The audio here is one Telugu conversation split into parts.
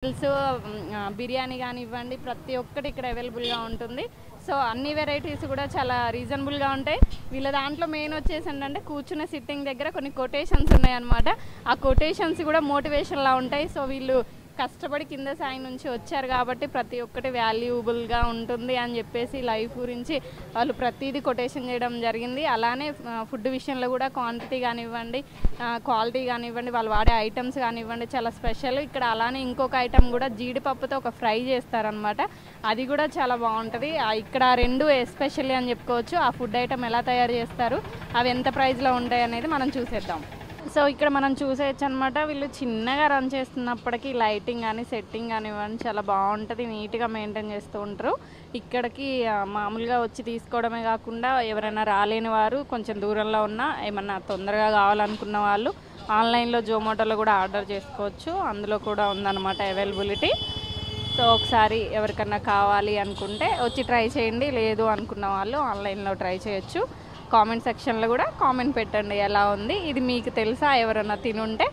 మీల్స్ బిర్యానీ కానివ్వండి ప్రతి ఒక్కటి ఇక్కడ అవైలబుల్గా ఉంటుంది. సో అన్ని వెరైటీస్ కూడా చాలా రీజనబుల్గా ఉంటాయి. వీళ్ళ దాంట్లో మెయిన్ వచ్చేసి ఏంటంటే కూర్చునే సిట్టింగ్ దగ్గర కొన్ని కొటేషన్స్ ఉన్నాయన్నమాట. ఆ కొటేషన్స్ కూడా మోటివేషన్లా ఉంటాయి. సో వీళ్ళు కష్టపడి కింద స్థాయి నుంచి వచ్చారు కాబట్టి ప్రతి ఒక్కటి వాల్యూబుల్గా ఉంటుంది అని చెప్పేసి లైఫ్ గురించి వాళ్ళు ప్రతిదీ కొటేషన్ చేయడం జరిగింది. అలానే ఫుడ్ విషయంలో కూడా క్వాంటిటీ కానివ్వండి, క్వాలిటీ కానివ్వండి, వాళ్ళు వాడే ఐటమ్స్ కానివ్వండి చాలా స్పెషల్. ఇక్కడ అలానే ఇంకొక ఐటమ్ కూడా జీడిపప్పుతో ఒక ఫ్రై చేస్తారనమాట. అది కూడా చాలా బాగుంటుంది. ఇక్కడ రెండు ఎస్పెషల్లీ అని చెప్పుకోవచ్చు. ఆ ఫుడ్ ఐటమ్ ఎలా తయారు చేస్తారు, అవి ఎంత ప్రైస్లో ఉంటాయి అనేది మనం చూసేద్దాం. సో ఇక్కడ మనం చూసేయచ్చు అనమాట. వీళ్ళు చిన్నగా రన్ చేస్తున్నప్పటికీ లైటింగ్ కానీ సెట్టింగ్ కానివ్వండి చాలా బాగుంటుంది, నీట్గా మెయింటైన్ చేస్తూ ఉంటారు. ఇక్కడికి మామూలుగా వచ్చి తీసుకోవడమే కాకుండా ఎవరైనా రాలేని వారు కొంచెం దూరంలో ఉన్న ఏమన్నా తొందరగా కావాలనుకున్న వాళ్ళు ఆన్లైన్లో జొమాటోలో కూడా ఆర్డర్ చేసుకోవచ్చు. అందులో కూడా ఉందన్నమాట అవైలబిలిటీ. సో ఒకసారి ఎవరికన్నా కావాలి అనుకుంటే వచ్చి ట్రై చేయండి, లేదు అనుకున్న వాళ్ళు ఆన్లైన్లో ట్రై చేయొచ్చు. కామెంట్ సెక్షన్లో కూడా కామెంట్ పెట్టండి ఎలా ఉంది, ఇది మీకు తెలుసా, ఎవరన్నా తినుంటే.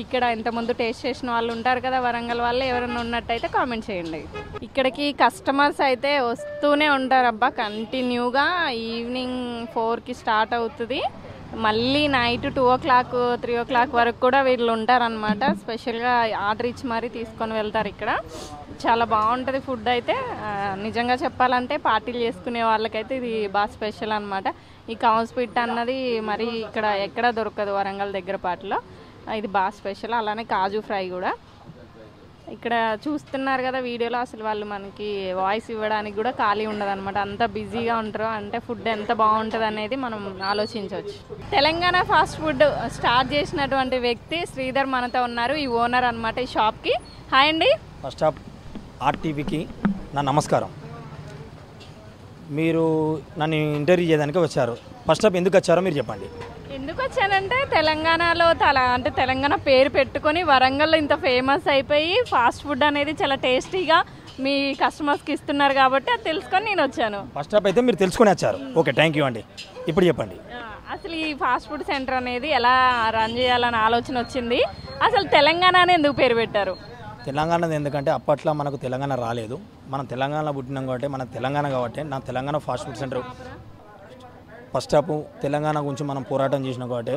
ఇక్కడ ఇంతకుముందు టేస్ట్ చేసిన వాళ్ళు ఉంటారు కదా వరంగల్ వాళ్ళు, ఎవరైనా ఉన్నట్టయితే కామెంట్ చేయండి. ఇక్కడికి కస్టమర్స్ అయితే వస్తూనే ఉంటారు అబ్బా కంటిన్యూగా. ఈవినింగ్ 4కి స్టార్ట్ అవుతుంది, మళ్ళీ నైట్ 2 o'clock 3 o'clock వరకు కూడా వీళ్ళు ఉంటారనమాట. స్పెషల్గా ఆర్డర్ ఇచ్చి మరీ తీసుకొని వెళ్తారు. ఇక్కడ చాలా బాగుంటుంది ఫుడ్ అయితే. నిజంగా చెప్పాలంటే పార్టీలు చేసుకునే వాళ్ళకైతే ఇది బాగా స్పెషల్ అనమాట. ఈ కౌస్ పిట్ అన్నది మరి ఇక్కడ ఎక్కడ దొరకదు వరంగల్ దగ్గర పాటలో, ఇది బాగా స్పెషల్. అలానే కాజు ఫ్రై కూడా ఇక్కడ చూస్తున్నారు కదా వీడియోలో. అసలు వాళ్ళు మనకి వాయిస్ ఇవ్వడానికి కూడా ఖాళీ ఉండదు అనమాట, అంత బిజీగా ఉంటారు. అంటే ఫుడ్ ఎంత బాగుంటుంది అనేది మనం ఆలోచించవచ్చు. తెలంగాణ ఫాస్ట్ ఫుడ్ స్టార్ట్ చేసినటువంటి వ్యక్తి శ్రీధర్ మనతో ఉన్నారు, ఈ ఓనర్ అనమాట ఈ షాప్కి. హాయ్ అండి. ఫస్ట్ ఆఫ్ ఆర్టీవీకి నా నమస్కారం. మీరు నన్ను ఇంటర్వ్యూ చేయడానికి వచ్చారు. ఫస్ట్ ఆఫ్ ఎందుకు వచ్చారో మీరు చెప్పండి. ఎందుకు వచ్చానంటే తెలంగాణలో అంటే తెలంగాణ పేరు పెట్టుకొని వరంగల్లో ఇంత ఫేమస్ అయిపోయి ఫాస్ట్ ఫుడ్ అనేది చాలా టేస్టీగా మీ కస్టమర్స్కి ఇస్తున్నారు కాబట్టి అది తెలుసుకొని నేను వచ్చాను. ఫస్ట్ ఆఫ్ అయితే మీరు తెలుసుకొని వచ్చారు, ఓకే థ్యాంక్ యూ అండి. ఇప్పుడు చెప్పండి అసలు ఈ ఫాస్ట్ ఫుడ్ సెంటర్ అనేది ఎలా రన్ చేయాలని ఆలోచన వచ్చింది, అసలు తెలంగాణ అని ఎందుకు పేరు పెట్టారు? తెలంగాణ ఎందుకంటే అప్పట్లో మనకు తెలంగాణ రాలేదు, మనం తెలంగాణలో పుట్టినాం కాబట్టి మన తెలంగాణ కాబట్టి నా Telangana fast food centre first of Telangana గురించి మనం పోరాటం చేసినాం కాబట్టి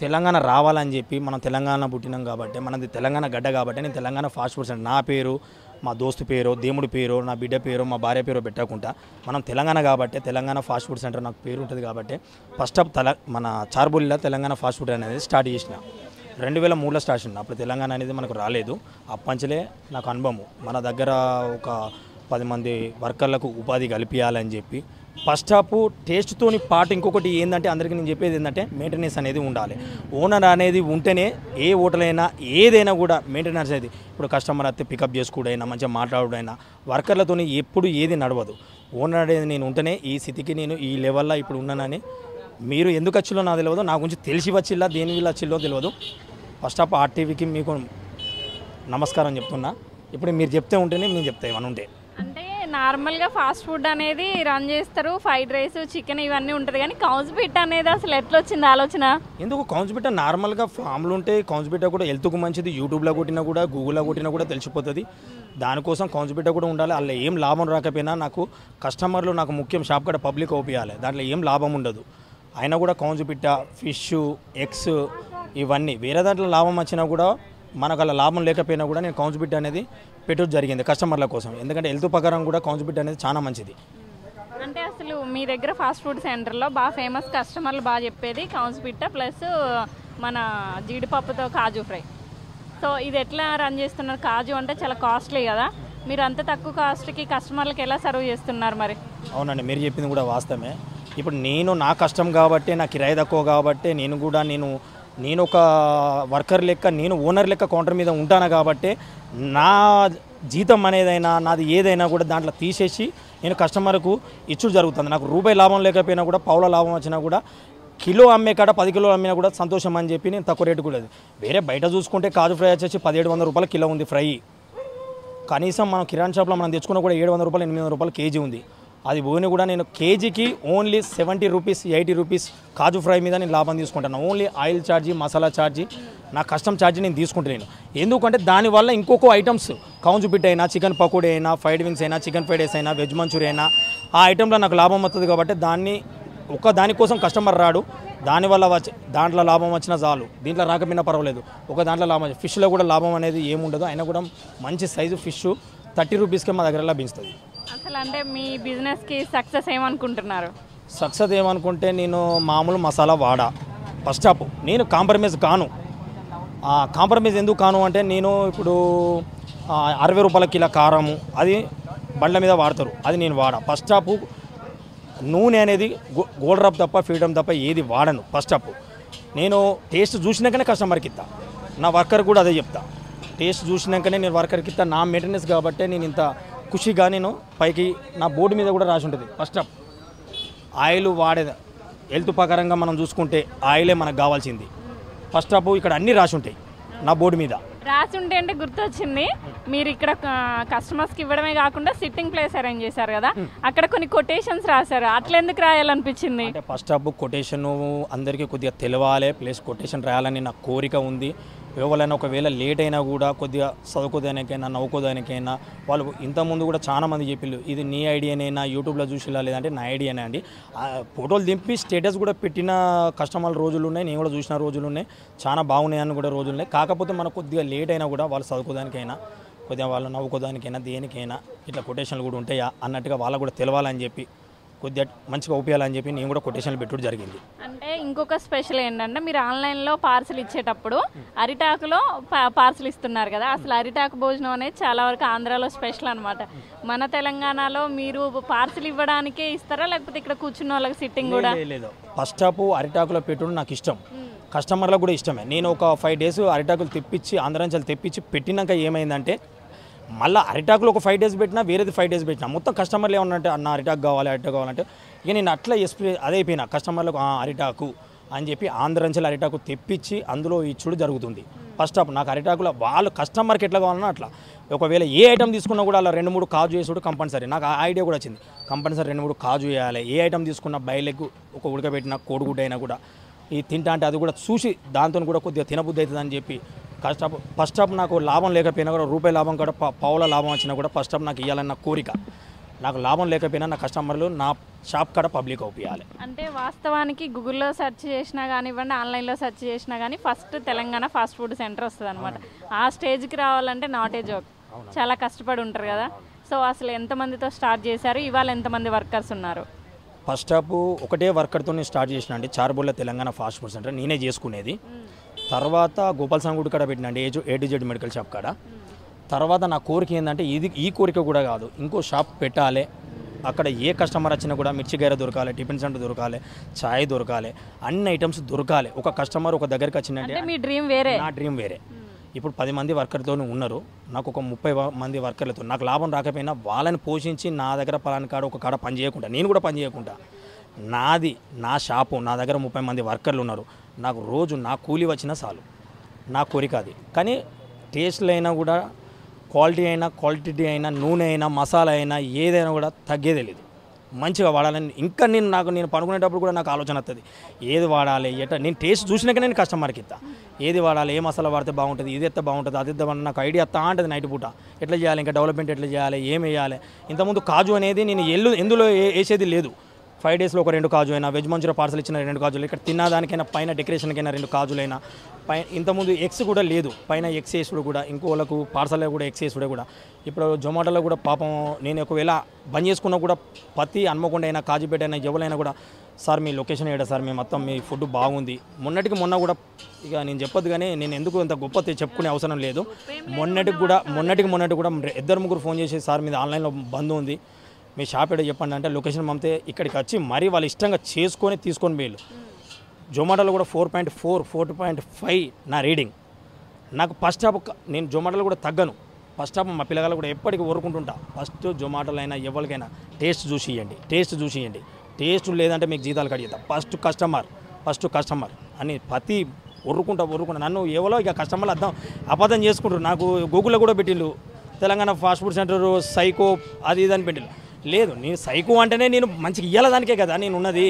తెలంగాణ రావాలని చెప్పి మనం తెలంగాణ పుట్టినాం కాబట్టి మనది తెలంగాణ గడ్డ కాబట్టి నేను తెలంగాణ ఫాస్ట్ ఫుడ్ సెంటర్ నా పేరు, మా దోస్తు పేరు, దేవుడి పేరు, నా బిడ్డ పేరు, మా భార్య పేరు పెట్టకుండా మనం తెలంగాణ కాబట్టి తెలంగాణ ఫాస్ట్ ఫుడ్ సెంటర్ నాకు పేరు ఉంటుంది కాబట్టి ఫస్ట్ ఆఫ్ మన చార్బుల్లిలో తెలంగాణ ఫాస్ట్ ఫుడ్ అనేది స్టార్ట్ చేసిన 2003లో స్టార్ట్ చేసిన. అప్పుడు తెలంగాణ అనేది మనకు రాలేదు. అప్పంచలే నాకు అనుభవం, మన దగ్గర ఒక 10 మంది వర్కర్లకు ఉపాధి కల్పించాలని చెప్పి ఫస్ట్ ఆఫ్ టేస్ట్తోని పాటు ఇంకొకటి ఏంటంటే అందరికీ నేను చెప్పేది ఏంటంటే మెయింటెనెన్స్ అనేది ఉండాలి. ఓనర్ అనేది ఉంటేనే ఏ హోటల్ అయినా ఏదైనా కూడా మెయింటెనెన్స్ అనేది, ఇప్పుడు కస్టమర్ అయితే పికప్ చేసుకుడైనా మంచిగా మాట్లాడుడైనా వర్కర్లతో ఎప్పుడు ఏది నడవదు. ఓనర్ అనేది నేను ఉంటేనే ఈ స్థితికి నేను ఈ లెవెల్లో ఇప్పుడు ఉన్నానని. మీరు ఎందుకు వచ్చిల్లో నాకు తెలియదు, నా గురించి తెలిసి వచ్చిల్లా దేని వల్ల వచ్చిల్లో తెలియదు. ఫస్ట్ ఆఫ్ ఆర్టీవీకి మీకు నమస్కారం చెప్తున్నా. ఇప్పుడు మీరు చెప్తే ఉంటేనే నేను చెప్తా ఏమన్నా ఉంటే. అంటే నార్మల్గా ఫాస్ట్ ఫుడ్ అనేది రన్ చేస్తారు, ఫ్రైడ్ రైస్ చికెన్ ఇవన్నీ ఉంటుంది, కానీ కౌజ్ పిట్ అనేది అసలు ఎట్లా వచ్చింది ఆలోచన? ఎందుకు కౌన్స్ బిట్ట నార్మల్గా ఫామ్లు ఉంటే కౌన్స్ బిట్ట కూడా హెల్త్కు మంచిది, యూట్యూబ్లో కొట్టినా కూడా గూగుల్లో కొట్టినా కూడా తెలిసిపోతుంది. దానికోసం కౌన్స్ బిట్ట కూడా ఉండాలి. అందులో ఏం లాభం రాకపోయినా నాకు కస్టమర్లు నాకు ముఖ్యం, షాప్ కూడా పబ్లిక్ ఓపియాలి, దాంట్లో ఏం లాభం ఉండదు. అయినా కూడా కౌన్స్ బిట్ట, ఫిష్, ఎగ్స్ ఇవన్నీ వేరే దాంట్లో లాభం వచ్చినా కూడా మనకు అలా లాభం లేకపోయినా కూడా నేను కౌన్స్ బిట్ అనేది పెట్టడం జరిగింది కస్టమర్ల కోసం. ఎందుకంటే హెల్త్ ప్రకారం కూడా కౌన్స్ బిట్ అనేది చాలా మంచిది. అంటే అసలు మీ దగ్గర ఫాస్ట్ ఫుడ్ సెంటర్లో బాగా ఫేమస్ కస్టమర్లు బాగా చెప్పేది కౌన్స్ పిట్ట ప్లస్ మన జీడిపప్పుతో కాజు ఫ్రై. సో ఇది ఎట్లా రన్ చేస్తున్నారు? కాజు అంటే చాలా కాస్ట్లీ కదా, మీరు అంత తక్కువ కాస్ట్కి కస్టమర్లకు ఎలా సర్వ్ చేస్తున్నారు మరి? అవునండి, మీరు చెప్పింది కూడా వాస్తవమే. ఇప్పుడు నేను నా కష్టం కాబట్టి నా కిరాయి తక్కువ కాబట్టి నేను ఒక వర్కర్ లెక్క, నేను ఓనర్ లెక్క కౌంటర్ మీద ఉంటాను కాబట్టి నా జీతం అనేదైనా నాది ఏదైనా కూడా దాంట్లో తీసేసి నేను కస్టమర్కు ఇచ్చుడు జరుగుతుంది. నాకు రూపాయి లాభం లేకపోయినా కూడా పావుల లాభం వచ్చినా కూడా కిలో అమ్మే కాడ 10 కిలోలు అమ్మినా కూడా సంతోషం అని చెప్పి నేను తక్కువ రేటు కూడా. వేరే బయట చూసుకుంటే కాజు ఫ్రై వచ్చేసి 1700 రూపాయలు కిలో ఉంది ఫ్రై. కనీసం మనం కిరాణా షాప్లో మనం తెచ్చుకున్న కూడా 700 రూపాయలు 800 రూపాయలు కేజీ ఉంది. అది పోయినా కూడా నేను కేజీకి ఓన్లీ 70 రూపీస్ 80 రూపీస్ కాజు ఫ్రై మీద నేను లాభం తీసుకుంటాను. Only oil charge, masala charge, నా కస్టమ్ ఛార్జీ నేను తీసుకుంటాను. ఎందుకంటే దానివల్ల ఇంకొక ఐటమ్స్ కౌంజు పిట్ అయినా, చికెన్ పకోడీ అయినా, ఫ్రైడ్ వింగ్స్ అయినా, చికెన్ ఫ్రైడ్ రైస్ అయినా, వెజ్ మంచూరియా అయినా ఆ ఐటెంలో నాకు లాభం వస్తుంది. కాబట్టి దానికోసం కస్టమర్ రాడు. దానివల్ల దాంట్లో లాభం వచ్చినా చాలు, దీంట్లో రాకపోయినా పర్వాలేదు. దాంట్లో లాభం, ఫిష్లో కూడా లాభం అనేది ఏముండదు. అయినా కూడా మంచి సైజు ఫిష్ 30 రూపీస్కే మా దగ్గర లభిస్తుంది. అసలు అంటే మీ బిజినెస్కి సక్సెస్ ఏమనుకుంటున్నారు? సక్సెస్ ఏమనుకుంటే నేను మామూలు మసాలా వాడా. ఫస్ట్ ఆఫ్ నేను కాంప్రమైజ్ కాను. కాంప్రమైజ్ ఎందుకు కాను అంటే నేను ఇప్పుడు 60 రూపాయల కిలో కారము అది బండ్ల మీద వాడతారు, అది నేను వాడా. ఫస్ట్ ఆఫ్ నూనె అనేది గోల్డ్ డ్రాప్ తప్ప, ఫ్రీడమ్ తప్ప ఏది వాడను. ఫస్ట్ ఆఫ్ నేను టేస్ట్ చూసినాకనే కస్టమర్కి ఇస్తా. నా వర్కర్ కూడా అదే చెప్తా, టేస్ట్ చూసినాకనే నేను వర్కర్కి ఇస్తా. నా మెయింటెనెన్స్ కాబట్టి నేను ఇంత ఖుషిగా నేను పైకి నా బోర్డు మీద కూడా రాసి ఉంటుంది. ఫస్ట్ ఆఫ్ ఆయిల్ వాడేది హెల్త్ ప్రకారంగా మనం చూసుకుంటే ఆయిలే మనకు కావాల్సింది. ఫస్ట్ ఆఫ్ ఇక్కడ అన్నీ రాసి ఉంటాయి నా బోర్డు మీద. రాసి ఉంటే అంటే గుర్తొచ్చింది, మీరు ఇక్కడ కస్టమర్స్కి ఇవ్వడమే కాకుండా సిట్టింగ్ ప్లేస్ అరేంజ్ చేశారు కదా, అక్కడ కొన్ని కొటేషన్స్ రాశారు. అట్లా ఎందుకు రాయాలనిపించింది? అంటే ఫస్ట్ ఆఫ్ కొటేషన్ అందరికీ కొద్దిగా తెలవాలి, ప్లస్ కొటేషన్ రాయాలని నా కోరిక ఉంది. ఎవరైనా ఒకవేళ లేట్ అయినా కూడా కొద్దిగా చదువుకోదానికైనా నవ్వుకోదానికైనా వాళ్ళు ఇంతకుముందు కూడా చాలామంది చెప్పిళ్ళు, ఇది నీ ఐడియానైనా యూట్యూబ్లో చూసిలా లేదంటే నా ఐడియానే అండి. ఫోటోలు దింపి స్టేటస్ కూడా పెట్టిన కస్టమర్ల రోజులు ఉన్నాయి, నేను కూడా చూసిన రోజులు ఉన్నాయి, చాలా బాగున్నాయని కూడా రోజులు ఉన్నాయి. కాకపోతే మనకు కొద్దిగా లేట్ అయినా కూడా వాళ్ళు చదువుకోదానికైనా కొద్దిగా వాళ్ళు నవ్వుకోదానికైనా దేనికైనా ఇట్లా కొటేషన్లు కూడా ఉంటాయా అన్నట్టుగా వాళ్ళకు కూడా తెలవాలని చెప్పి కొద్దిగా మంచిగా ఉపయోగాలని చెప్పి నేను కూడా కొటేషన్లు పెట్టడం జరిగింది. అంటే ఇంకొక స్పెషల్ ఏంటంటే మీరు ఆన్లైన్లో పార్సిల్ ఇచ్చేటప్పుడు అరిటాకులో పార్సిల్ ఇస్తున్నారు కదా, అసలు అరిటాకు భోజనం అనేది చాలా వరకు ఆంధ్రాలో స్పెషల్ అనమాట. మన తెలంగాణలో మీరు పార్సిల్ ఇవ్వడానికే ఇస్తారా, లేకపోతే ఇక్కడ కూర్చున్న వాళ్ళకి సిట్టింగ్ కూడా? లేదు, ఫస్ట్ ఆఫ్ అరిటాకులో పెట్టడం నాకు ఇష్టం, కస్టమర్లకు కూడా ఇష్టమే. నేను ఒక 5 డేస్ అరిటాకులు తెప్పించి ఆంధ్ర నుంచి తెప్పించి పెట్టినాక ఏమైందంటే మళ్ళీ అరిటాకులు ఒక 5 డేస్ పెట్టినా వేరేది 5 డేస్ పెట్టినా మొత్తం కస్టమర్లు ఏమన్నంటే అన్న అరిటాకు కావాలి అరిటాకు కావాలంటే ఇక నేను అట్లా అదైపోయినా కస్టమర్లకు అరిటాకు అని చెప్పి ఆంధ్ర నుంచి అరిటాకు తెప్పించి అందులో ఇచ్చుడు జరుగుతుంది. ఫస్ట్ ఆఫ్ నాకు అరిటాకులో వాళ్ళు కస్టమర్కి ఎట్లా కావాలన్నా అట్లా. ఒకవేళ ఏ ఐటమ్ తీసుకున్నా కూడా అలా 2-3 కాజు వేసుడు కంపల్సరీ. నాకు ఆ ఐడియా కూడా వచ్చింది, కంపల్సరీ 2-3 కాజు వేయాలి. ఏ ఐటమ్ తీసుకున్నా బయలకు ఒక ఉడకబెట్టిన కోడిగుడ్డ అయినా కూడా ఈ తింటా అంటే అది కూడా చూసి దాంతో కూడా కొద్దిగా తినబుద్ధి అవుతుంది అని చెప్పి ఫస్ట్ ఆఫ్ నాకు లాభం లేకపోయినా కూడా రూపాయి లాభం కూడా పావుల లాభం వచ్చినా కూడా ఫస్ట్ ఆఫ్ నాకు ఇవ్వాలన్న కోరిక. నాకు లాభం లేకపోయినా నా కస్టమర్లు నా షాప్ కాడ పబ్లిక్ అవుపియాలి. అంటే వాస్తవానికి గూగుల్లో సెర్చ్ చేసినా కానివ్వండి, ఆన్లైన్లో సెర్చ్ చేసినా కానీ first Telangana fast food centre వస్తుంది అనమాట. ఆ స్టేజ్కి రావాలంటే నాట్ ఏ జోక్, చాలా కష్టపడి ఉంటారు కదా. సో అసలు ఎంతమందితో స్టార్ట్ చేశారు, ఇవాళ ఎంతమంది వర్కర్స్ ఉన్నారు? ఫస్ట్ ఆఫ్ ఒకటే వర్కర్తో నేను స్టార్ట్ చేసిన అండి, చార్బోళ్ళ తెలంగాణ ఫాస్ట్ ఫుడ్ సెంటర్ నేనే చేసుకునేది. తర్వాత గోపాల్ సంగ్ గుడి కాడ పెట్టినండి A-to-Z మెడికల్ షాప్ కాడ. తర్వాత నా కోరిక ఏంటంటే ఈ కోరిక కూడా కాదు, ఇంకో షాప్ పెట్టాలి. అక్కడ ఏ కస్టమర్ వచ్చినా కూడా మిర్చి గైర దొరకాలి, టిఫిన్ సెంటర్ దొరకాలి, ఛాయ్ దొరకాలి, అన్ని ఐటమ్స్ దొరకాలి. ఒక కస్టమర్ ఒక దగ్గరికి వచ్చిందంటే మీ డ్రీమ్ వేరే, నా డ్రీమ్ వేరే. ఇప్పుడు 10 మంది వర్కర్తో ఉన్నారు, నాకు ఒక 30 మంది వర్కర్లతో నాకు లాభం రాకపోయినా వాళ్ళని పోషించి నా దగ్గర పలాని కాడ ఒక కాడ పని చేయకుండా నేను కూడా పని చేయకుండా నాది నా షాపు, నా దగ్గర 30 మంది వర్కర్లు ఉన్నారు, నాకు రోజు నా కూలీ వచ్చినా చాలు, నా కోరిక అది. కానీ టేస్ట్లు అయినా కూడా క్వాలిటీ అయినా నూనె అయినా మసాలా అయినా ఏదైనా కూడా తగ్గేదే లేదు, మంచిగా వాడాలని. ఇంకా నేను పనుకునేటప్పుడు కూడా నాకు ఆలోచన వస్తుంది, ఏది వాడాలి ఎట్లా. నేను టేస్ట్ చూసినాక నేను కస్టమర్కి ఇస్తా, ఏది వాడాలి, ఏ మసాలా వాడితే బాగుంటుంది, ఇది ఎత్తే బాగుంటుంది, అది ఎత్తే నాకు ఐడియా వస్తా ఉంటుంది. నైట్ పూట ఎట్లా చేయాలి, ఇంకా డెవలప్మెంట్ ఎట్లా చేయాలి, ఏం వేయాలి. ఇంతకుముందు కాజు అనేది నేను ఎందులో వేసేది లేదు. 5 డేస్లో ఒక 2 కాజు అయినా, వెజ్ మంచూరియా పార్సల్ ఇచ్చిన 2 కాజులు, ఇక్కడ తిన్నదానికైనా పైన డెకరేషన్కైనా 2 కాజులైనా, ఇంతకుముందు ఎగ్స్ కూడా లేదు, పైన ఎగ్స్ వేసుడు కూడా, ఇంకోళ్ళకు పార్సల్లో కూడా ఎగ్స్ వేసుడే కూడా. ఇప్పుడు జొమాటోలో కూడా పాపం నేను ఒకవేళ బంద్ చేసుకున్నా కూడా ప్రతి హన్మకొండ అయినా కాజీపేట అయినా ఎవరైనా కూడా సార్ మీ లొకేషన్ ఏడా సార్, మీ మొత్తం మీ ఫుడ్ బాగుంది. మొన్న కూడా ఇక నేను చెప్పొద్దు కానీ నేను ఎందుకు ఇంత గొప్ప చెప్పుకునే అవసరం లేదు. మొన్నటికి కూడా 2-3 ఫోన్ చేసి సార్ మీద ఆన్లైన్లో బంద్ ఉంది, మీ షాప్ ఏడో చెప్పండి అంటే లొకేషన్ పంపితే ఇక్కడికి వచ్చి మరీ వాళ్ళు ఇష్టంగా తీసుకొని వేళ్ళు. జొమాటోలో కూడా 4.4, 4.5 నా రీడింగ్. నాకు ఫస్ట్ ఆఫ్ నేను జొమాటోలో కూడా తగ్గను. ఫస్ట్ ఆఫ్ మా పిల్లగాళ్ళు కూడా ఎప్పటికీ ఊరుకుంటుంటా, ఫస్ట్ జొమాటోలో అయినా ఎవరికైనా టేస్ట్ చూసి ఇవ్వండి. టేస్ట్ లేదంటే మీకు జీతాలు కడిగిద్దాం. ఫస్ట్ కస్టమర్ అని ప్రతి ఊరుకుంటా నన్ను ఎవరో ఇక కస్టమర్లు అబద్ధం చేసుకుంటారు. నాకు గూగుల్లో కూడా పెట్టిళ్ళు Telangana fast food centre psycho అది ఇది అని పెట్టిళ్ళు. లేదు నేను సైకు అంటేనే నేను మంచిగా ఇయ్యాలదానికే కదా నేను ఉన్నది,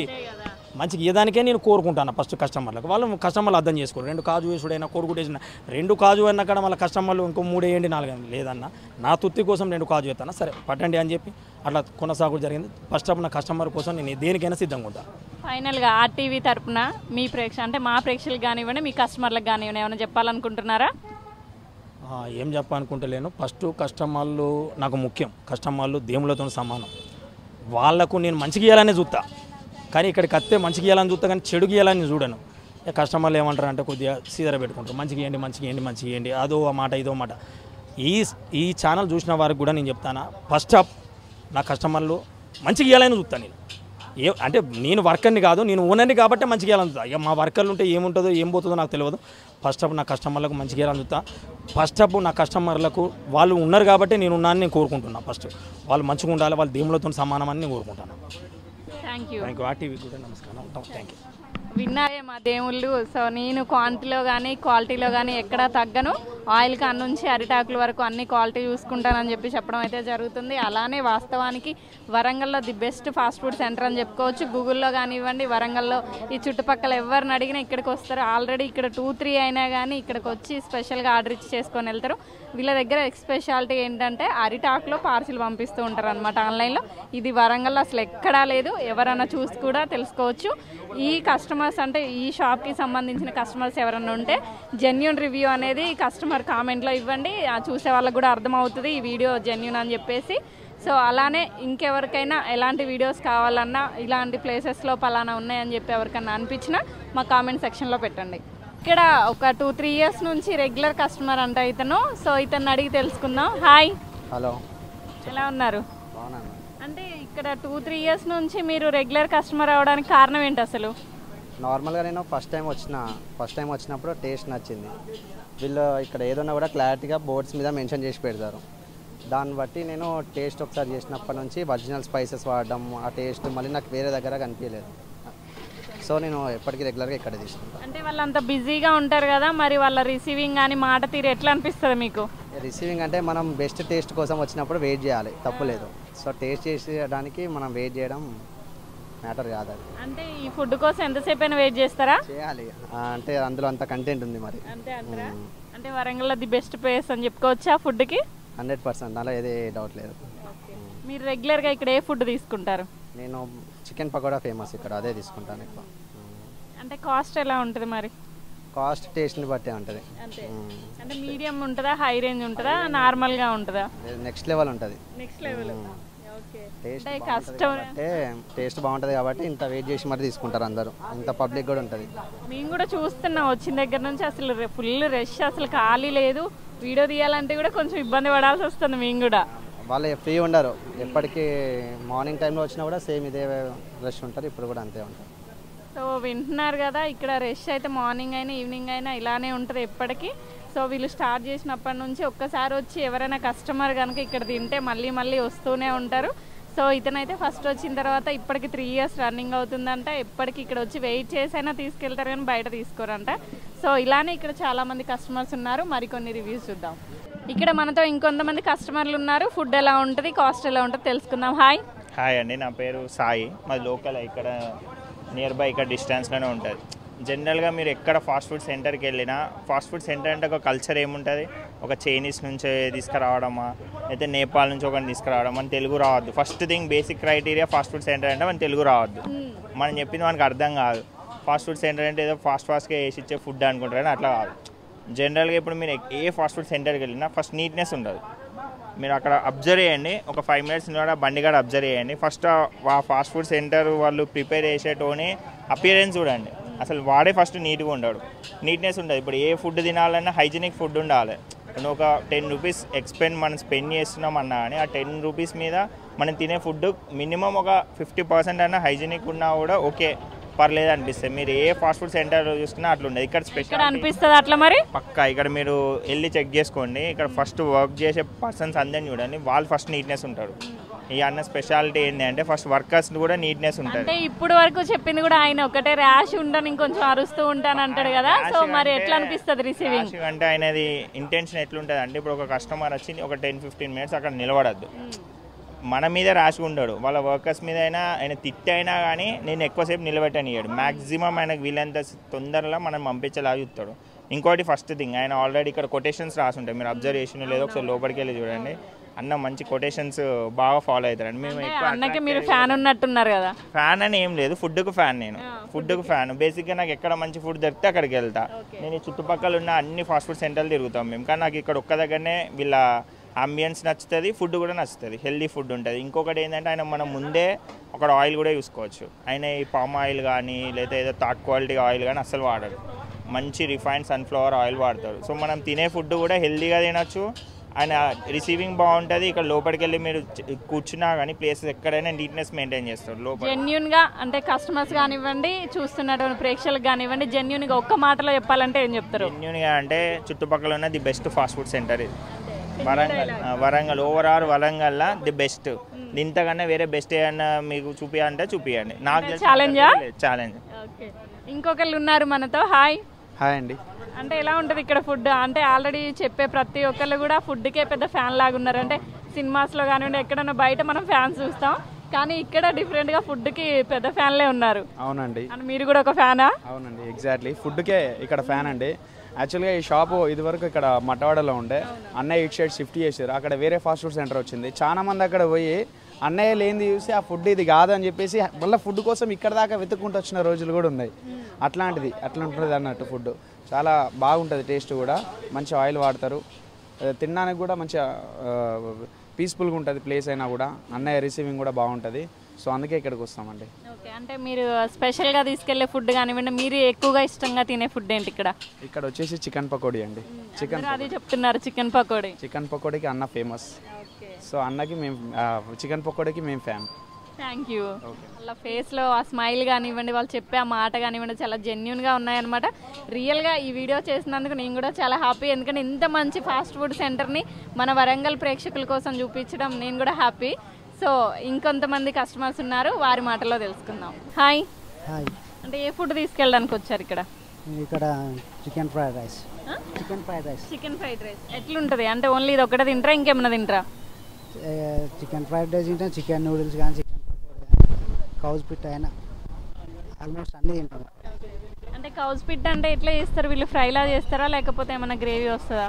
మంచిగా ఇయ్యడానికే నేను కోరుకుంటాను ఫస్ట్ కస్టమర్లకు. వాళ్ళు కస్టమర్లు అర్థం చేసుకోరు. 2 కాజు వేసుడైనా కొరుకుటేసిన 2 కాజు అన్నా కూడా మళ్ళీ కస్టమర్లు ఇంకో 3 వేయండి 4 వేయండి లేదన్న నా తృప్తి కోసం 2 కాజు వేస్తాను, సరే పట్టండి అని చెప్పి అట్లా కొనసాగుడు జరిగింది. ఫస్ట్ ఆఫ్ నా కస్టమర్ కోసం నేను దేనికైనా సిద్ధంగా ఉంటాను. ఫైనల్గా ఆర్టీవీ తరపున మీ అంటే మా ప్రేక్షకులకు కానివ్వండి, మీ కస్టమర్లకు కానివ్వండి, ఏమైనా చెప్పాలనుకుంటున్నారా? ఏం చెప్పాలనుకుంటలేను. ఫస్ట్ కస్టమర్లు నాకు ముఖ్యం. కస్టమర్లు దేవుళ్ళతో సమానం. వాళ్ళకు నేను మంచిగా ఇవ్వాలనే చూస్తా, కానీ ఇక్కడికి వస్తే మంచిగా ఇవ్వాలని చూస్తా, కానీ చెడు ఇవ్వాలని చూడను. కస్టమర్లు ఏమంటారు అంటే కొద్దిగా సీదర పెట్టుకుంటారు, మంచిగా ఇవ్వండి మంచిగా ఇవ్వండి మంచిగా ఇవ్వండి, అదో మాట ఇదో మాట. ఈ ఛానల్ చూసిన వారికి కూడా నేను చెప్తాను, ఫస్ట్ ఆఫ్ నా కస్టమర్లు మంచిగా ఇవ్వాలని చూస్తాను. నేను అంటే నేను వర్కర్ని కాదు, నేను ఓనర్ని కాబట్టి మంచిగా ఇవ్వాలని చూస్తా. ఇక మా వర్కర్లు ఉంటే ఏముంటుందో ఏం పోతుందో నాకు తెలియదు. ఫస్ట్ ఆఫ్ నా కస్టమర్లకు మంచిగా ఇవ్వాలని చూస్తా. ఫస్ట్ ఆఫ్ నా కస్టమర్లకు వాళ్ళు ఉన్నారు కాబట్టి నేను ఉన్నానని నేను కోరుకుంటున్నాను. ఫస్ట్ వాళ్ళు మంచిగా ఉండాలి, వాళ్ళు దేవుళ్ళతో సమానమని నేను కోరుకుంటాను. Thank you. ఆర్టీవీ కూడా నమస్కారం. Thank you. విన్నారే మా దేవుళ్ళు. సో నేను క్వాంటిటీలో కానీ క్వాలిటీలో కానీ ఎక్కడా తగ్గను. ఆయిల్ కాన్ నుంచి అరిటాకుల వరకు అన్ని క్వాలిటీ చూసుకుంటానని చెప్పి చెప్పడం అయితే జరుగుతుంది. అలానే వాస్తవానికి వరంగల్లో the best fast food centre అని చెప్పుకోవచ్చు. గూగుల్లో కానివ్వండి, వరంగల్లో ఈ చుట్టుపక్కల ఎవరిని అడిగినా ఇక్కడికి వస్తారు. ఆల్రెడీ ఇక్కడ 2-3 అయినా కానీ ఇక్కడికి వచ్చి స్పెషల్గా ఆర్డర్ ఇచ్చి చేసుకొని వెళ్తారు. వీళ్ళ దగ్గర స్పెషాలిటీ ఏంటంటే అరిటాకులో పార్సిల్ పంపిస్తూ ఉంటారు అనమాట ఆన్లైన్లో. ఇది వరంగల్లో అసలు ఎక్కడా లేదు, ఎవరైనా చూసి కూడా తెలుసుకోవచ్చు. ఈ కస్టమర్స్ అంటే ఈ షాప్కి సంబంధించిన కస్టమర్స్ ఎవరైనా ఉంటే జెన్యూన్ రివ్యూ అనేది కస్టమర్ కామెంట్లో ఇవ్వండి, చూసే వాళ్ళకు కూడా అర్థమవుతుంది ఈ వీడియో జెన్యూన్ అని చెప్పేసి. సో అలానే ఇంకెవరికైనా ఎలాంటి వీడియోస్ కావాలన్నా, ఇలాంటి ప్లేసెస్లో పలానా ఉన్నాయని చెప్పి ఎవరికైనా అనిపించినా మా కామెంట్ సెక్షన్లో పెట్టండి. ఇక్కడ ఒక 2-3 ఇయర్స్ నుంచి రెగ్యులర్ కస్టమర్ అంట ఇతను. సో ఇతను అడిగి తెలుసుకుందాం. హాయ్. హలో, ఎలా ఉన్నారు? బాగున్నాను. అంటే ఇక్కడ 2-3 ఇయర్స్ నుంచి మీరు రెగ్యులర్ కస్టమర్ అవ్వడానికి కారణం ఏంటి అసలు? నార్మల్గా నేను ఫస్ట్ టైం వచ్చినప్పుడు టేస్ట్ నచ్చింది. వీళ్ళు ఇక్కడ ఏదన్నా కూడా క్లారిటీగా బోర్డ్స్ మీద మెన్షన్ చేసి పెడతారు. దాన్ని బట్టి నేను టేస్ట్ ఒకసారి చేసినప్పటి నుంచి ఒరిజినల్ స్పైసెస్ వాడడం, ఆ టేస్ట్ మళ్ళీ నాకు వేరే దగ్గర కనిపించలేదు. సో నేను ఎప్పటికీ రెగ్యులర్గా ఇక్కడ తీసుకుంటాను. అంటే వాళ్ళు అంత బిజీగా ఉంటారు కదా, మరి వాళ్ళ రిసీవింగ్ కానీ మాట తీరు ఎట్లా అనిపిస్తుంది మీకు? రిసీవింగ్ అంటే మనం బెస్ట్ టేస్ట్ కోసం వచ్చినప్పుడు వెయిట్ చేయాలి, తప్పులేదు. సో టేస్ట్ చేసేయడానికి మనం వెయిట్ చేయడం మ్యాటర్ కాదు. అది అంటే ఈ ఫుడ్ కోసం ఎంతసేపు అయినా వెయిట్ చేస్తారా? చేయాలి, అంటే అందులో అంత కంటెంట్ ఉంది మరి. అంటే వరంగల్లో ది బెస్ట్ ప్లేస్ అని చెప్పుకోవచ్చా ఫుడ్కి? 100%, అలా ఏదే డౌట్ లేదు. మీరు రెగ్యులర్గా ఇక్కడ ఏ ఫుడ్ తీసుకుంటారు? నేను చికెన్ పకోడా ఫేమస్ ఇక్కడ, అదే తీసుకుంటాను ఎక్కువ. అంటే కాస్ట్ ఎలా ఉంటుంది మరి? కాస్ట్ టేస్ట్ని బట్టే ఉంటుంది. అంటే మీడియం ఉంటుందా, హై రేంజ్ ఉంటుందా, నార్మల్గా ఉంటుందా? నెక్స్ట్ లెవెల్ ఉంటుంది. Next level. టేస్ట్ బాగుంటుంది కాబట్టి ఇంత వెయిట్ చేసి మరి తీసుకుంటారు అందరూ, ఇంత పబ్లిక్ కూడా ఉంటుంది. మేము కూడా చూస్తున్నాం వచ్చిన దగ్గర నుంచి, అసలు ఫుల్ రష్, అసలు ఖాళీ లేదు. వీడియో తీయాలంటే కూడా కొంచెం ఇబ్బంది పడాల్సి వస్తుంది. మేము కూడా వాళ్ళు ఫ్రీ ఉండరు, ఎప్పటికీ మార్నింగ్ టైంలో వచ్చినా కూడా సేమ్ ఇదే రష్ ఉంటారు, ఇప్పుడు కూడా అంతే ఉంటారు. సో వింటున్నారు కదా, ఇక్కడ రష్ అయితే మార్నింగ్ అయినా ఈవినింగ్ అయినా ఇలానే ఉంటుంది ఎప్పటికీ. సో వీళ్ళు స్టార్ట్ చేసినప్పటి నుంచి ఒక్కసారి వచ్చి ఎవరైనా కస్టమర్ కనుక ఇక్కడ తింటే మళ్ళీ మళ్ళీ వస్తూనే ఉంటారు. సో ఇతనైతే ఫస్ట్ వచ్చిన తర్వాత ఇప్పటికి 3 ఇయర్స్ రన్నింగ్ అవుతుందంట. ఎప్పటికీ ఇక్కడ వచ్చి వెయిట్ చేసైనా తీసుకెళ్తారు కానీ బయట తీసుకోరంట. సో ఇలానే ఇక్కడ చాలామంది కస్టమర్స్ ఉన్నారు. మరికొన్ని రివ్యూస్ చూద్దాం. ఇక్కడ మనతో ఇంకొంతమంది కస్టమర్లు ఉన్నారు. ఫుడ్ ఎలా ఉంటుంది, కాస్ట్ ఎలా ఉంటుంది తెలుసుకుందాం. హాయ్. హాయ్ అండి, నా పేరు సాయి. మాది లోకల్, ఇక్కడ నియర్ బై, ఇక్కడ డిస్టెన్స్లోనే ఉంటుంది. జనరల్గా మీరు ఎక్కడ ఫాస్ట్ ఫుడ్ సెంటర్కి వెళ్ళినా, ఫాస్ట్ ఫుడ్ సెంటర్ అంటే ఒక కల్చర్ ఏముంటుంది, ఒక చైనీస్ నుంచి తీసుకురావడమా, అయితే నేపాల్ నుంచి ఒకరిని తీసుకురావడం, మన తెలుగు రావద్దు. First thing basic criteria fast food centre అంటే మన తెలుగు రావద్దు. మనం చెప్పింది మనకు అర్థం కాదు. ఫాస్ట్ ఫుడ్ సెంటర్ అంటే ఏదో ఫాస్ట్గా వేసి ఇచ్చే ఫుడ్ అనుకుంటారు, కానీ అట్లా కాదు. జనరల్గా ఇప్పుడు మీరు ఏ ఫాస్ట్ ఫుడ్ సెంటర్కి వెళ్ళినా ఫస్ట్ నీట్నెస్ ఉండదు. మీరు అక్కడ అబ్జర్వ్ చేయండి, ఒక 5 మినిట్స్ కూడా బండి కూడా అబ్జర్వ్ చేయండి. ఫస్ట్ ఆ ఫాస్ట్ ఫుడ్ సెంటర్ వాళ్ళు ప్రిపేర్ చేసేటోని అపియరెన్స్ చూడండి. అసలు వాడే ఫస్ట్ నీట్గా ఉండడు, నీట్నెస్ ఉండదు. ఇప్పుడు ఏ ఫుడ్ తినాలన్నా హైజీనిక్ ఫుడ్ ఉండాలి. ఇప్పుడు ఒక 10 రూపీస్ మనం స్పెండ్ చేస్తున్నాం అన్నా కానీ ఆ 10 రూపీస్ మీద మనం తినే ఫుడ్ మినిమం ఒక 50% అన్నా హైజీనిక్ ఉన్నా కూడా ఓకే, పర్లేదు అనిపిస్తుంది. మీరు ఏ ఫాస్ట్ ఫుడ్ సెంటర్ చూసుకున్నా అట్లా ఉండదు. ఇక్కడ స్పెషల్ అనిపిస్తుంది అట్లా మరి పక్కా. ఇక్కడ మీరు వెళ్ళి చెక్ చేసుకోండి. ఇక్కడ ఫస్ట్ వర్క్ చేసే పర్సన్స్ అందరినీ చూడండి, వాళ్ళు ఫస్ట్ నీట్నెస్ ఉంటారు. ఈ అన్న స్పెషాలిటీ ఏంటి అంటే ఫస్ట్ వర్కర్స్ కూడా నీట్నెస్ ఉంటుంది. అంటే ఇప్పుడు వరకు చెప్పింది కూడా ఆయన ఒకటే, ర్యాష్ ఉంటాను ఇంకొంచెం అరుస్తూ ఉంటాను అంటాడు కదా. సో మరి ఎట్లా అనిపిస్తుంది రిసీవింగ్ అంటే ఆయనది ఇంటెన్షన్ ఎట్లుంటుంది అంటే, ఇప్పుడు ఒక కస్టమర్ వచ్చి ఒక 10-15 మినిట్స్ అక్కడ నిలబడద్దు. మన మీద రాసి ఉండడు, వాళ్ళ వర్కర్స్ మీద అయినా ఆయన తిట్టైనా కానీ నేను ఎక్కువసేపు నిలబెట్టనియ్యాడు. మ్యాక్సిమం ఆయనకు వీళ్ళంత తొందరలో మనం పంపించేలా చూస్తాడు. ఇంకోటి ఫస్ట్ థింగ్, ఆయన ఆల్రెడీ ఇక్కడ కొటేషన్స్ రాసి ఉంటాయి, మీరు అబ్జర్వ్ చేసిన లేదో ఒకసారి లోపలికి వెళ్ళి చూడండి. అన్న మంచి కొటేషన్స్ బాగా ఫాలో అవుతారండి. మేము అన్నకి మీరు ఫ్యాన్ ఉన్నట్టున్నారు కదా. ఫ్యాన్ అని ఏం లేదు, ఫుడ్కు ఫ్యాన్. నేను ఫుడ్కు ఫ్యాన్. బేసిక్గా నాకు ఎక్కడ మంచి ఫుడ్ దొరికితే అక్కడికి వెళ్తా. నేను ఈ చుట్టుపక్కల ఉన్న అన్ని ఫాస్ట్ ఫుడ్ సెంటర్లు తిరుగుతాం మేము, కానీ నాకు ఇక్కడ ఒక్క దగ్గరనే వీళ్ళ అంబియన్స్ నచ్చుతుంది, ఫుడ్ కూడా నచ్చుతుంది, హెల్దీ ఫుడ్ ఉంటుంది. ఇంకొకటి ఏంటంటే ఆయన మనం ముందే ఒక ఆయిల్ కూడా చూసుకోవచ్చు. ఆయన ఈ పామ్ ఆయిల్ కానీ లేదా ఏదో థర్డ్ క్వాలిటీ ఆయిల్ కానీ అస్సలు వాడడు, మంచి రిఫైన్డ్ సన్ఫ్లవర్ ఆయిల్ వాడతారు. సో మనం తినే ఫుడ్ కూడా హెల్దీగా తినచ్చు. ఆయన రిసీవింగ్ బాగుంటుంది. ఇక్కడ లోపలికి వెళ్ళి మీరు కూర్చున్నా కానీ ప్లేసెస్ ఎక్కడైనా నీట్నెస్ మెయింటైన్ చేస్తారు లోపల. జెన్యున్గా అంటే కస్టమర్స్ కానివ్వండి, చూస్తున్నటువంటి ప్రేక్షకులకు కానివ్వండి, జెన్యున్గా ఒక్క మాటలో చెప్పాలంటే ఏం చెప్తారు? జెన్యున్గా అంటే చుట్టుపక్కల ఉన్న the best fast food centre ఇది Warangal. Overall Warangal the best. ఇంతకన్నా వేరే బెస్ట్ ఏమన్నా మీకు చూపియాలంటే చూపియండి. నాకు ఛాలెంజ్. ఇంకొకళ్ళు ఉన్నారు మనతో. హాయ్ అండి. అంటే ఎలా ఉంటుంది ఇక్కడ ఫుడ్? అంటే ఆల్రెడీ చెప్పే ప్రతి ఒక్కళ్ళు కూడా ఫుడ్కే పెద్ద ఫ్యాన్ లాగా ఉన్నారు. అంటే సినిమాస్లో కానివ్వండి, ఎక్కడన్నా బయట మనం ఫ్యాన్స్ చూస్తాం, కానీ ఇక్కడ డిఫరెంట్గా ఫుడ్కి పెద్ద ఫ్యాన్లే ఉన్నారు. అవునండి. అండ్ మీరు కూడా ఒక ఫ్యానా? అవునండి, ఎగ్జాక్ట్లీ. ఫుడ్కే ఇక్కడ ఫ్యాన్ అండి. యాక్చువల్గా ఈ షాపు ఇదివరకు ఇక్కడ మట్టవాడలో ఉండే, అన్నయ్య ఇటు సైడ్ షిఫ్ట్ చేశారు. అక్కడ వేరే ఫాస్ట్ ఫుడ్ సెంటర్ వచ్చింది. చాలా మంది అక్కడ పోయి అన్నయ్య లేనిది చూసి ఆ ఫుడ్ ఇది కాదని చెప్పేసి మళ్ళీ ఫుడ్ కోసం ఇక్కడ దాకా వెతుక్కుంటూ వచ్చిన రోజులు కూడా ఉన్నాయి. అట్లా ఉంటుంది అన్నట్టు. ఫుడ్ చాలా బాగుంటుంది, టేస్ట్ కూడా మంచి ఆయిల్ వాడతారు. తినడానికి కూడా మంచిగా పీస్ఫుల్గా ఉంటుంది ప్లేస్ అయినా కూడా. అన్నయ్య రిసీవింగ్ కూడా బాగుంటుంది. సో అందుకే ఇక్కడికి వస్తామండి. ఓకే, అంటే మీరు స్పెషల్గా తీసుకెళ్లే ఫుడ్ కానివ్వండి, మీరు ఎక్కువగా ఇష్టంగా తినే ఫుడ్ ఏంటి ఇక్కడ? ఇక్కడ వచ్చేసి చికెన్ పకోడీ అండి. అది చెప్తున్నారు, చికెన్ పకోడీ. చికెన్ పకోడీకి అన్న ఫేమస్. సో అన్నకి మేము చికెన్ పకోడీకి మేము ఫ్యాన్. Thank you. వాళ్ళ ఫేస్లో ఆ స్మైల్ కానివ్వండి, వాళ్ళు చెప్పే ఆ మాట కానివ్వండి, చాలా జెన్యున్గా ఉన్నాయన్నమాట. రియల్గా ఈ వీడియో చేసినందుకు నేను కూడా చాలా హ్యాపీ. ఎందుకంటే ఇంత మంచి ఫాస్ట్ ఫుడ్ సెంటర్ని మన వరంగల్ ప్రేక్షకుల కోసం చూపించడం నేను కూడా హ్యాపీ. సో ఇంకొంతమంది కస్టమర్స్ ఉన్నారు, వారి మాటలో తెలుసుకుందాం. హాయ్. అంటే ఏ ఫుడ్ తీసుకెళ్ళడానికి వచ్చారు ఇక్కడ? ఇక్కడ chicken fried rice. Chicken fried rice ఎట్లుంటుంది? అంటే ఓన్లీ ఇది ఒకటే తింటారా, ఇంకేమైనా తింటారా? చికెన్ ఫ్రైడ్ రైస్ తింటాం, చికెన్ నూడిల్స్ కానీ, చికెన్ పకోడీ కానీ, కౌజ్ పిట్ అయినా ఆల్మోస్ట్ అన్నీ తింటాం. అంటే కౌజ్ పిట్ అంటే ఎట్లా చేస్తారు వీళ్ళు? ఫ్రైలా చేస్తారా లేకపోతే ఏమైనా గ్రేవీ వస్తుందా?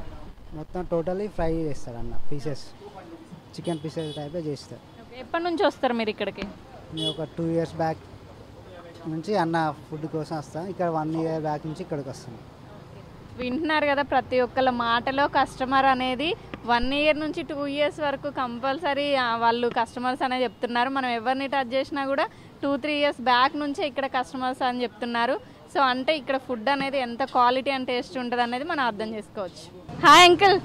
మొత్తం టోటలీ ఫ్రై చేస్తారు అన్న, పీసెస్ చికెన్ పీసెస్ టైపే చేస్తారు. ఎప్పటి నుంచి వస్తారు మీరు ఇక్కడికి? నేను ఒక 2 years బ్యాక్ నుంచి అన్న ఫుడ్ కోసం వస్తాను. ఇక్కడ 1 year బ్యాక్ నుంచి ఇక్కడికి వస్తాను. వింటున్నారు కదా, ప్రతి ఒక్కళ్ళ మాటలో కస్టమర్ అనేది 1 year నుంచి 2 years వరకు కంపల్సరీ వాళ్ళు కస్టమర్స్ అనేది చెప్తున్నారు. మనం ఎవరిని టచ్ చేసినా కూడా 2-3 years బ్యాక్ నుంచే ఇక్కడ కస్టమర్స్ అని చెప్తున్నారు. సో అంటే ఇక్కడ ఫుడ్ అనేది ఎంత క్వాలిటీ అండ్ టేస్ట్ ఉంటుంది అనేది మనం అర్థం చేసుకోవచ్చు. Hi uncle.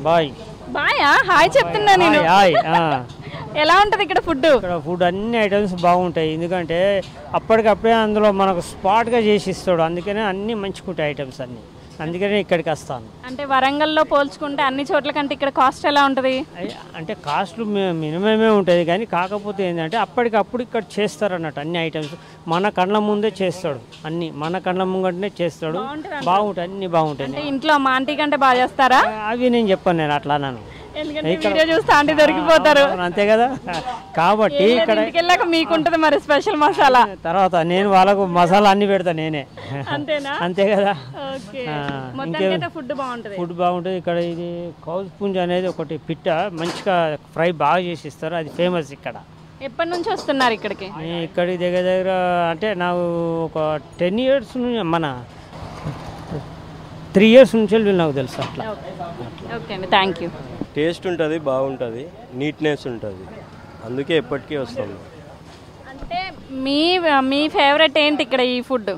బాయ్. బాయా? హాయ్ చెప్తున్నా నేను. ఎలా ఉంటుంది ఇక్కడ ఫుడ్? ఇక్కడ ఫుడ్ అన్ని ఐటమ్స్ బాగుంటాయి, ఎందుకంటే అప్పటికప్పుడే అందులో మనకు స్పాట్గా చేసి ఇస్తాడు. అందుకనే అన్ని మంచిగుంటాయి ఐటమ్స్ అన్నీ, అందుకనే ఇక్కడికి వస్తాను. అంటే వరంగల్లో పోల్చుకుంటే అన్ని చోట్ల కంటే ఇక్కడ కాస్ట్ ఎలా ఉంటుంది? అంటే కాస్ట్లు మినిమమే ఉంటుంది, కానీ కాకపోతే ఏంటంటే అప్పటికప్పుడు ఇక్కడ చేస్తారు అన్నట్టు. అన్ని ఐటమ్స్ మన కళ్ళ ముందే చేస్తాడు, అన్ని మన కళ్ళ ముంగటనే చేస్తాడు. బాగుంటాయి, అన్ని బాగుంటాయి. అంటే ఇంట్లో మా ఆంటీ కంటే బాగా చేస్తారా? అవి నేను చెప్పాను, నేను అట్లా నన్ను చూస్తే ఆంటీ దొరికిపోతారు అంతే కదా. కాబట్టి ఇక్కడ మీకుంటది మరి స్పెషల్ మసాలా. తర్వాత నేను వాళ్ళకు మసాలా అన్ని పెడతా నేనే. అంతేనా? అంతే కదా. ఫుడ్ బాగుంటుంది ఇక్కడ. ఇది కౌజ్ పుంజ్ అనేది ఒకటి పిట్ట మంచిగా ఫ్రై బాగా చేసి ఇస్తారు, అది ఫేమస్ ఇక్కడ. ఎప్పటి నుంచి వస్తున్నారు ఇక్కడికి? ఇక్కడికి దగ్గర అంటే నాకు ఒక 10 years నుంచి, మన 3 years నుంచి నాకు తెలుసు అట్లా. ఓకే అండి, థ్యాంక్ యూ. టేస్ట్ ఉంటుంది, బాగుంటుంది, నీట్నెస్ ఉంటుంది, అందుకే ఎప్పటికీ వస్తాము. అంటే మీ ఫేవరెట్ ఏంటి ఇక్కడ ఈ ఫుడ్?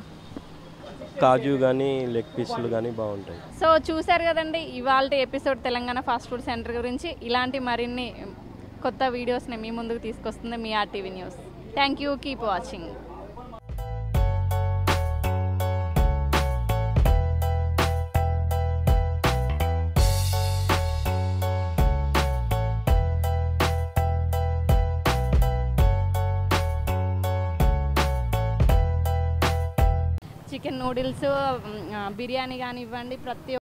కాజు కానీ లెగ్ పీసులు కానీ బాగుంటాయి. సో చూసారు కదండి ఇవాళ episode Telangana fast food centre గురించి. ఇలాంటి మరిన్ని కొత్త వీడియోస్ని మీ ముందుకు తీసుకొస్తుంది మీ RTV news. Thank you, keep watching. Chicken noodles, biryani కానివ్వండి, ప్రతి